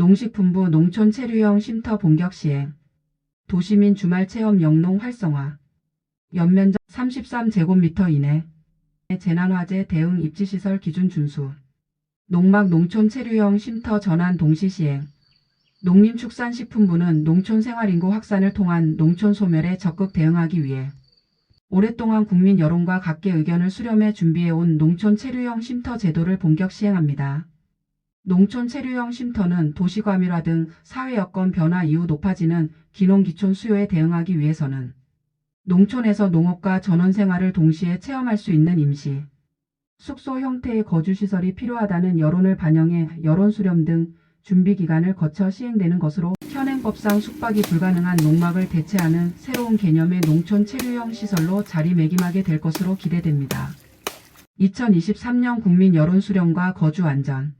농식품부 농촌 체류형 쉼터 본격 시행. 도시민 주말 체험 영농 활성화. 연면적 33제곱미터 이내. 재난화재 대응 입지시설 기준 준수. 농막 농촌 체류형 쉼터 전환 동시 시행. 농림축산식품부는 농촌 생활인구 확산을 통한 농촌 소멸에 적극 대응하기 위해 오랫동안 국민 여론과 각계 의견을 수렴해 준비해온 농촌 체류형 쉼터 제도를 본격 시행합니다. 농촌 체류형 쉼터는 도시 과밀화 등 사회 여건 변화 이후 높아지는 기농기촌 수요에 대응하기 위해서는 농촌에서 농업과 전원 생활을 동시에 체험할 수 있는 임시, 숙소 형태의 거주시설이 필요하다는 여론을 반영해 여론 수렴 등 준비 기간을 거쳐 시행되는 것으로 현행법상 숙박이 불가능한 농막을 대체하는 새로운 개념의 농촌 체류형 시설로 자리매김하게 될 것으로 기대됩니다. 2023년 국민 여론 수렴과 거주 안전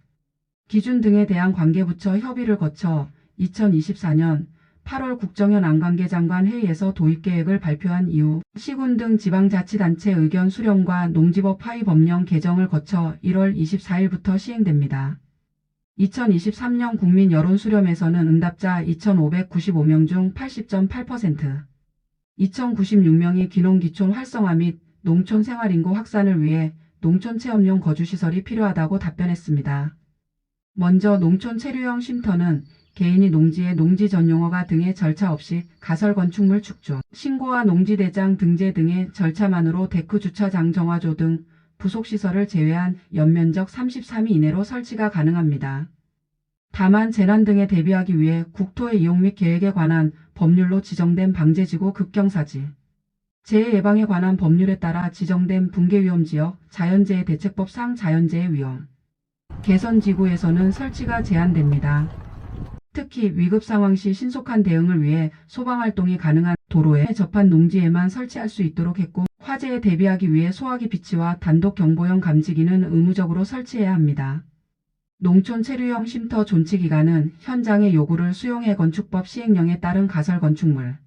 기준 등에 대한 관계부처 협의를 거쳐 2024년 8월 국정현 안관계장관 회의에서 도입계획을 발표한 이후 시군 등 지방자치단체 의견 수렴과 농지법 하위 법령 개정을 거쳐 1월 24일부터 시행됩니다. 2023년 국민 여론 수렴에서는 응답자 2,595명 중 80.8%, 2,096명이 기농기촌 활성화 및 농촌 생활인구 확산을 위해 농촌 체험용 거주시설이 필요하다고 답변했습니다. 먼저 농촌 체류형 쉼터는 개인이 농지에 농지 전용허가 등의 절차 없이 가설 건축물 축조, 신고와 농지대장 등재 등의 절차만으로 데크 주차장 정화조 등 부속시설을 제외한 연면적 33위 이내로 설치가 가능합니다. 다만 재난 등에 대비하기 위해 국토의 이용 및 계획에 관한 법률로 지정된 방제지구 급경사지, 재해 예방에 관한 법률에 따라 지정된 붕괴위험지역, 자연재해 대책법상 자연재해 위험 개선지구에서는 설치가 제한됩니다. 특히 위급 상황 시 신속한 대응을 위해 소방활동이 가능한 도로에 접한 농지에만 설치할 수 있도록 했고, 화재에 대비하기 위해 소화기 비치와 단독 경보용 감지기는 의무적으로 설치해야 합니다. 농촌 체류형 쉼터 존치기간은 현장의 요구를 수용해 건축법 시행령에 따른 가설 건축물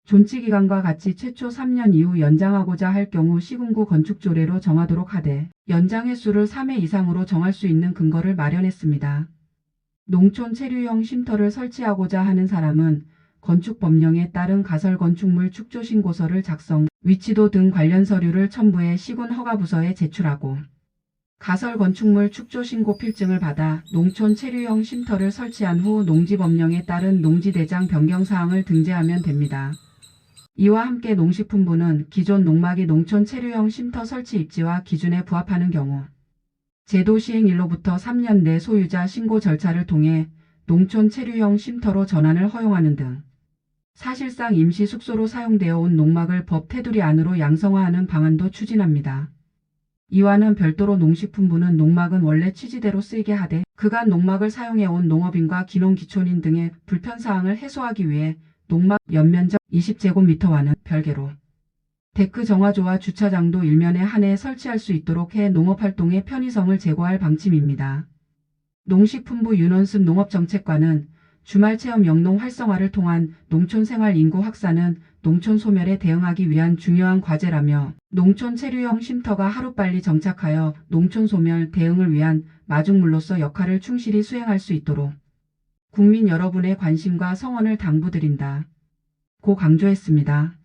존치기간과 같이 최초 3년 이후 연장하고자 할 경우 시군구 건축조례로 정하도록 하되 연장 횟수를 3회 이상으로 정할 수 있는 근거를 마련했습니다. 농촌 체류형 쉼터를 설치하고자 하는 사람은 건축법령에 따른 가설 건축물 축조 신고서를 작성, 위치도 등 관련 서류를 첨부해 시군 허가부서에 제출하고 가설 건축물 축조 신고 필증을 받아 농촌 체류형 쉼터를 설치한 후 농지법령에 따른 농지대장 변경사항을 등재하면 됩니다. 이와 함께 농식품부는 기존 농막이 농촌 체류형 쉼터 설치 입지와 기준에 부합하는 경우 제도 시행일로부터 3년 내 소유자 신고 절차를 통해 농촌 체류형 쉼터로 전환을 허용하는 등 사실상 임시 숙소로 사용되어 온 농막을 법 테두리 안으로 양성화하는 방안도 추진합니다. 이와는 별도로 농식품부는 농막은 원래 취지대로 쓰이게 하되 그간 농막을 사용해온 농업인과 기농기촌인 등의 불편사항을 해소하기 위해 농막 연면적 20제곱미터와는 별개로 데크 정화조와 주차장도 일면에 한 해 설치할 수 있도록 해 농업활동의 편의성을 제고할 방침입니다. 농식품부 윤원습 농업정책관은 주말 체험 영농 활성화를 통한 농촌 생활 인구 확산은 농촌 소멸에 대응하기 위한 중요한 과제라며 농촌 체류형 쉼터가 하루빨리 정착하여 농촌 소멸 대응을 위한 마중물로서 역할을 충실히 수행할 수 있도록 국민 여러분의 관심과 성원을 당부드린다 고 강조했습니다.